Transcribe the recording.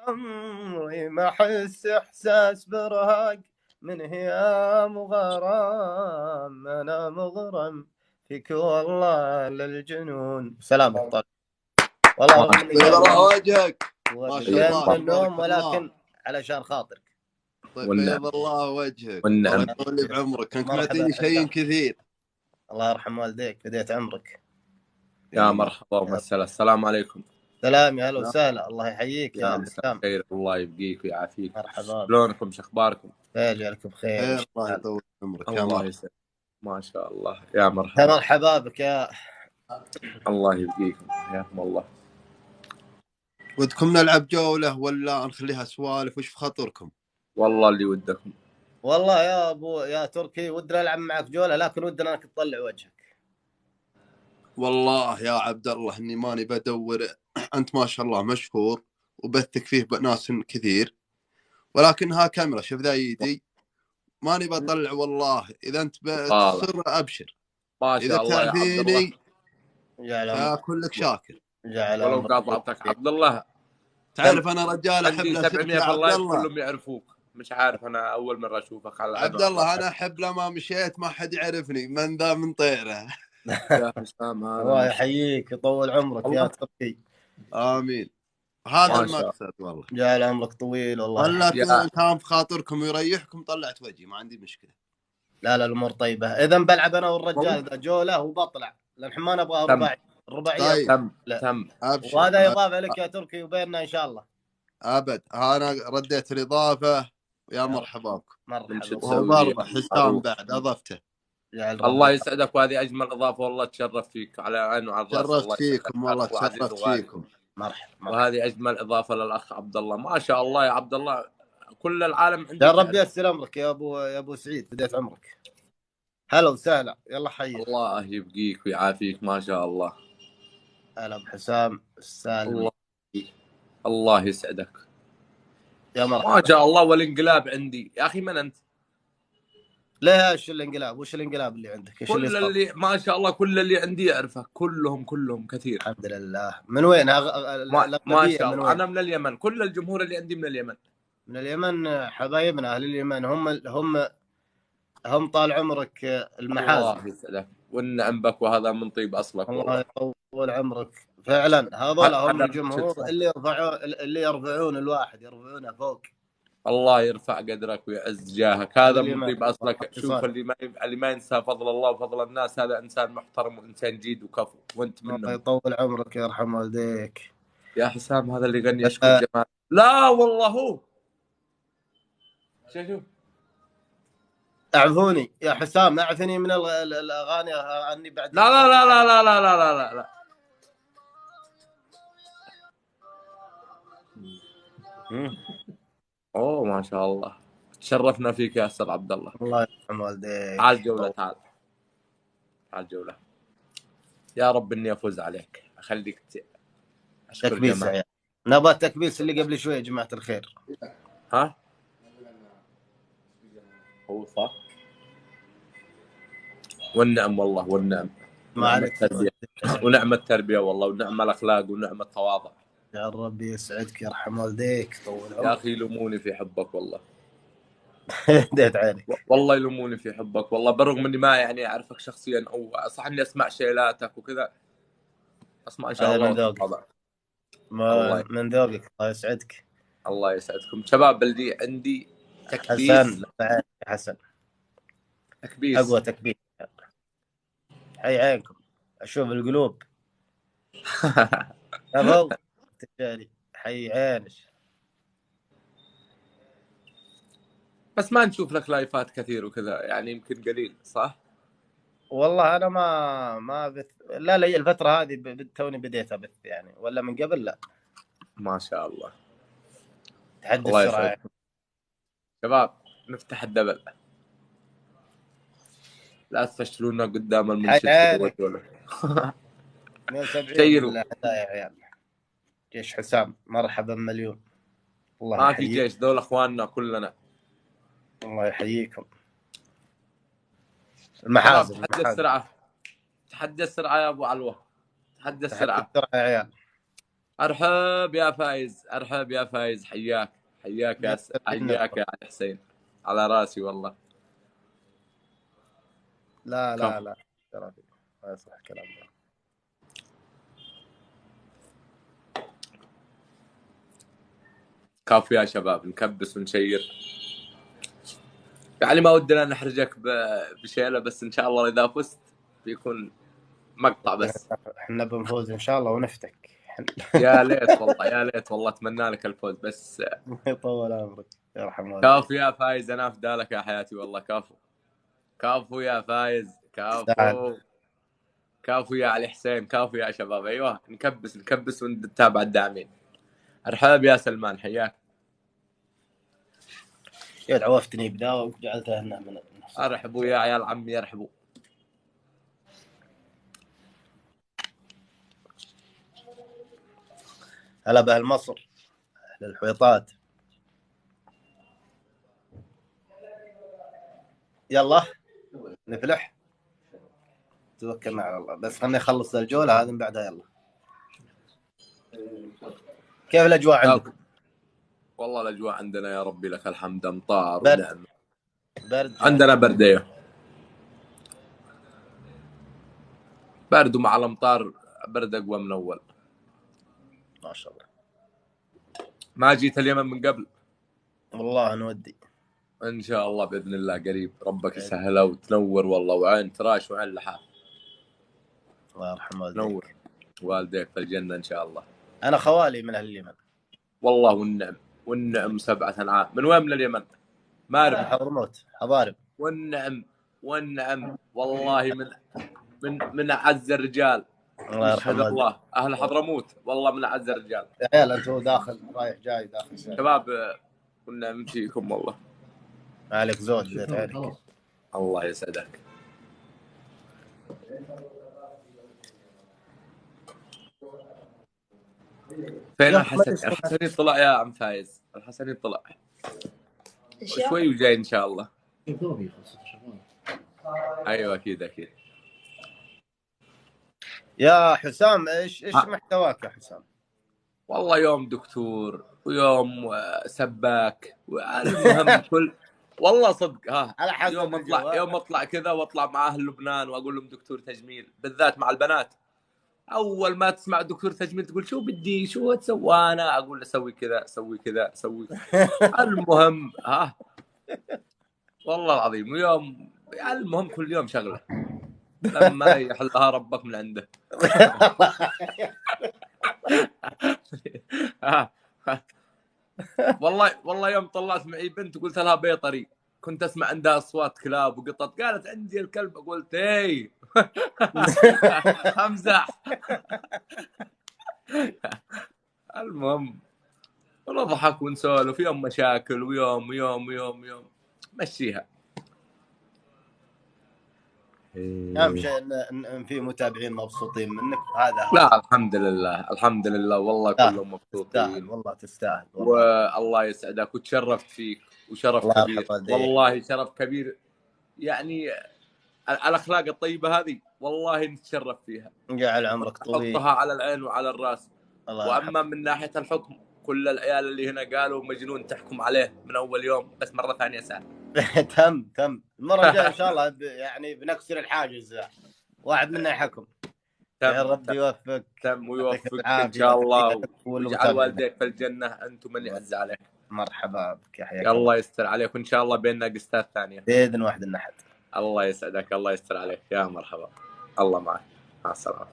عمري ما احس احساس برهاق من هيام وغرام، انا مغرم فيك والله للجنون. سلامك طال. والله رغم اني بيض الله وجهك ما شاء وقفت الله من النوم تبارك الله. ولكن علشان خاطرك. طيب بيض الله وجهك والنعم. الله يطول لي بعمرك، كنت مرحبا. معطيني شيء كثير. الله يرحم والديك، بديت عمرك. يا مرحبا ومسهلا. السلام عليكم. سلام، يا هلا وسهلا. الله يحييك يا يا مساء حسام. الخير، الله يبقيك ويعافيك. مرحبا. شلونكم؟ شخباركم؟ خير، لك بخير. خير الله يطول عمرك يا الله مرحبا. يسعدك. ما شاء الله. يا يا مرحبا. مرحبا بك يا الله يبقيكم، حياكم الله. ودكم نلعب جولة ولا نخليها سوالف؟ وش في خاطركم؟ والله اللي ودكم. والله يا ابو يا تركي ودنا نلعب معك جوله، لكن ودنا انك تطلع وجهك. والله يا عبد الله اني ماني بدور. انت ما شاء الله مشهور وبثك فيه ناس كثير، ولكنها كاميرا شوف ذا يدي ماني بطلع. والله اذا انت بتصر ابشر، ما اذا شاء الله يا عبد الله. تعرفيني جعل فكلك شاكر. ولو قاطعتك عبد الله، تعرف انا رجال احب عندي نفسك 700 يا في عبد اللايف الله. كلهم يعرفوك. مش عارف، انا اول مره اشوفك على عبد الله انا احب لما مشيت ما حد يعرفني من ذا من طيره. يا حسام هذا الله يحييك يطول عمرك يا تركي. امين. هذا المقصد والله. جعل عمرك طويل والله. ولا كان في خاطركم ويريحكم طلعت وجهي ما عندي مشكله. لا الامور طيبه. اذا بلعب انا والرجال ذا جوله وبطلع، لان ما نبغى رباعي. الرباعيه طيب. تم. وهذا اضافه لك يا تركي وبيننا ان شاء الله. ابد انا رديت الاضافه. يا مرحبا بكم. مرحبا. وهو برضه حسام بعد اضفته. الله يسعدك، وهذه اجمل اضافه والله. تشرف فيك على عين وعلى الراس. تشرفت فيكم والله، تشرفت فيكم. مرحبا. وهذه اجمل اضافه للاخ عبد الله. ما شاء الله يا عبد الله، كل العالم عندك. يا رب ييسر امرك يا ابو سعيد، بديت عمرك. هلا وسهلا، يلا حيك. الله يبقيك ويعافيك. ما شاء الله. هلا بحسام السالم. الله يسعدك يا مرحبا. ما شاء الله. والانقلاب عندي يا اخي. من انت؟ ليش الانقلاب؟ وش الانقلاب اللي عندك؟ ايش اللي ما شاء الله كل اللي عندي يعرفك، كلهم كثير. الحمد لله. من وين؟ ما شاء الله. انا من اليمن. كل الجمهور اللي عندي من اليمن. من اليمن. حبايبنا اهل اليمن هم طال عمرك المحاسن. الله يسعدك والنعم بك، وهذا من طيب اصلك. الله يطول عمرك. فعلا هذول هم الجمهور اللي يرفعون الواحد، يرفعونه فوق. الله يرفع قدرك ويعز جاهك. هذا من طيب اصلك. شوف اللي ما ينسى فضل الله وفضل الناس، هذا انسان محترم وانسان جيد وكفو، وانت منهم. الله يطول عمرك يرحم والديك يا حسام. هذا اللي يغني يشكر جمال. لا والله هو. شوف اعفوني يا حسام، اعفني من الاغاني عني بعد. لا لا لا لا لا لا لا لا لا. اوه ما شاء الله. تشرفنا فيك يا استاذ عبد الله. الله يرحم والديك. تعال الجوله. تعال الجوله. يا رب اني افوز عليك. اخليك اشكر تكبيس يا نبغى التكبيس اللي قبل شوي يا جماعه الخير. ها هو صح. والنعم والله، والنعم. ما عليك. ونعم التربيه والله، ونعم الاخلاق، ونعم التواضع. يا رب يسعدك يرحم والديك. طول عمرك يا اخي يلوموني في حبك والله. ديت عينك. والله يلوموني في حبك والله، بالرغم اني ما يعني اعرفك شخصيا، او صح اني اسمع شيلاتك وكذا، اسمع ان شاء الله. من ذوقك. من ذوقك. الله يسعدك. الله يسعدكم شباب. بلدي عندي تكبيس. حسن تكبيس. اقوى تكبيس. حي عينكم. اشوف القلوب. ابو تجاري. حي عينك. بس ما نشوف لك لايفات كثير وكذا، يعني يمكن قليل صح؟ والله انا ما بث. لا الفتره هذه توني بديت ابث يعني، ولا من قبل لا. ما شاء الله. تحدي السرعه شباب. نفتح الدبل. لا تفشلونا قدام المنشد. 170 يا عيال. جيش حسام مرحبا مليون. الله ما في جيش، دول اخواننا كلنا. الله يحييكم. المحاسن. تحدي السرعه. تحدي السرعه يا ابو علوه. تحدي السرعه يا عيال. ارحب يا فايز، ارحب يا فايز، حياك حياك حياك يا علي حسين، على راسي والله. لا لا لا ترى ما يصح الكلام ده. كافو يا شباب، نكبس ونشير. يعني ما ودنا نحرجك بشيله، بس ان شاء الله اذا فزت بيكون مقطع بس. احنا بنفوز ان شاء الله ونفتك. يا ليت والله، يا ليت والله، اتمنى لك الفوز بس. يطول عمرك يرحم والديك. كافو يا فايز، انا افدالك يا حياتي والله. كافو كافو يا فايز، كافو كافو يا علي حسين، كافو يا شباب. ايوه نكبس نكبس ونتابع الداعمين. ارحب يا سلمان، حياك. يا عوفتني بدا وجعلتها هنا من ارحبوا يا عيال عمي، ارحبوا. هلا باهل مصر، اهل الحويطات. يلا نفلح، توكلنا على الله. بس خليني اخلص الجوله هذه من بعدها. يلا كيف الاجواء عندكم؟ والله الاجواء عندنا يا ربي لك الحمد، امطار برد. ونعم. برد عندنا برديه، برد ومع الامطار برد اقوى من اول. ما شاء الله. ما جيت اليمن من قبل؟ والله نودي ان شاء الله باذن الله قريب، ربك يسهلها وتنور والله، وعين تراش وعين لحاف. الله يرحم والديك. نور والديك في الجنه ان شاء الله. انا خوالي من اهل اليمن والله والنعم، والنعم 7 أنعام. من وين من اليمن؟ مارب. حضرموت، حضارب. والنعم والنعم والله من اعز الرجال. الله يرحم الله اهل حضرموت والله من اعز الرجال. يا عيال انتوا داخل رايح جاي داخل شباب والنعم فيكم والله. عليك زود زيت عينك. الله يسعدك. فين الحسن؟ الحسني طلع يا عم فايز، الحسني طلع شوي وجاي ان شاء الله. ايوه اكيد اكيد. يا حسام ايش محتواك يا حسام؟ والله يوم دكتور ويوم سباك، والمهم كل والله صدق ها. يوم اطلع كذا واطلع مع اهل لبنان واقول لهم دكتور تجميل، بالذات مع البنات. اول ما تسمع دكتور تجميل تقول شو بدي، شو تسوي؟ انا اقول اسوي كذا اسوي كذا اسوي. المهم ها والله العظيم. ويوم المهم كل يوم شغله لما يحلها ربك من عنده. والله يوم طلعت معي بنت وقلت لها بيطري، كنت اسمع عندها اصوات كلاب وقطط، قالت عندي الكلب، قلت اي امزح. المهم ونضحك ونسولف، يوم مشاكل ويوم يوم يوم يوم مشيها. اهم شيء ان في متابعين مبسوطين منك، هذا لا الحمد لله الحمد لله والله كلهم مبسوطين. والله تستاهل والله يسعدك، وتشرفت فيك وشرف كبير والله، شرف كبير. يعني الاخلاق الطيبه هذه والله نتشرف فيها. جعل عمرك طويل، حطها على العين وعلى الراس. واما من ناحيه الحكم، كل العيال اللي هنا قالوا مجنون تحكم عليه من اول يوم، بس مره ثانيه سهل. تم المره الجايه ان شاء الله يعني بنكسر الحاجز، واحد منا يحكم. يا رب يوفقك. تم ويوفقك ان شاء الله، ويجعل والديك في الجنه، انتم من يعز عليك. مرحبا بك يا حياك الله يستر عليك، وان شاء الله بيننا قستات ثانيه باذن واحد النحد. الله يسعدك، الله يستر عليك، يا مرحبا. الله معك، مع السلامه.